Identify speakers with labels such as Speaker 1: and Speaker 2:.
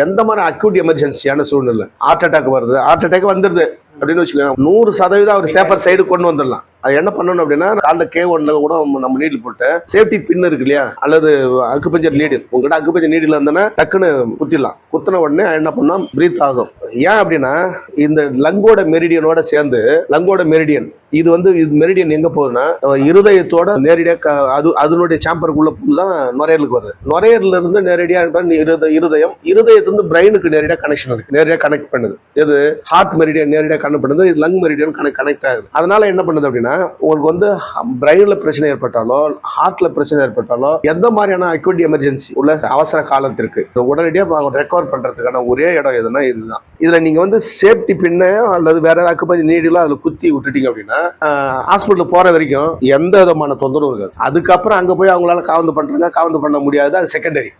Speaker 1: எந்த மாதிரி அக்யூட் எமர்ஜென்சியான சூழ்நிலை, ஹார்ட் அட்டாக் வருது, ஹார்ட் அட்டாக் வந்துருது அப்படின்னு வச்சுக்கோங்க, 100% அவர் சேஃபர் சைடு கொண்டு வந்துடலாம். அது என்ன பண்ணணும் அப்படின்னா, காலைல K1ல கூட நம்ம நீடில் போட்டு சேஃப்டி பின் இருக்கு இல்லையா, அல்லது அக்குபஞ்சர் நீடில், உங்ககிட்ட அக்குபஞ்சர் நீடில் இருந்தோன்னா டக்குன்னு குத்திடலாம். குத்தின உடனே என்ன பண்ணோம், பிரீத் ஆகும். ஏன் அப்படின்னா, இந்த லங்கோட மெரிடியனோட சேர்ந்து, லங்கோட மெரிடியன் இது மெரிடியன் எங்க போகுதுன்னா இருதயத்தோட நேரடியாக அதனுடைய சாம்பருக்குள்ள தான் நுரையீரலுக்கு வருது. நுரையீரல இருந்து நேரடியாக இருதயத்திலிருந்து பிரெயினுக்கு நேரடியாக கனெக்ஷன் இருக்கு, நேரடியாக கனெக்ட் பண்ணுது. இது ஹார்ட் மெரிடியன் நேரடியாக கனெக்ட் பண்ணுது, இது லங் மெரிடியன் கனெக்ட் ஆகுது. அதனால என்ன பண்ணுது அப்படின்னா, உங்களுக்கு பிரெயின்ல பிரச்சனை ஏற்பட்டாலோ ஹார்ட்ல பிரச்சனை ஏற்பட்டாலோ எந்த மாதிரியான அக்யூட் எமர்ஜென்சி உள்ள அவசர காலத்திற்கு உடனடியாக ரெக்கவர் பண்றதுக்கான ஒரே இடம் எதுனா இதுதான். இதுல நீங்க சேஃப்டி பின்னையோ அல்லது வேற ஏதாவது அக்குபஞ்சர் நீடிலோ அதுல குத்தி விட்டுட்டீங்க அப்படின்னா ஹாஸ்பிட்டல் போற வரைக்கும் எந்த விதமான தொந்தரவும் இருக்காது. அதுக்கப்புறம் அங்க போய் அவங்களால காவந்து பண்ண முடியாது, அது செகண்டரி.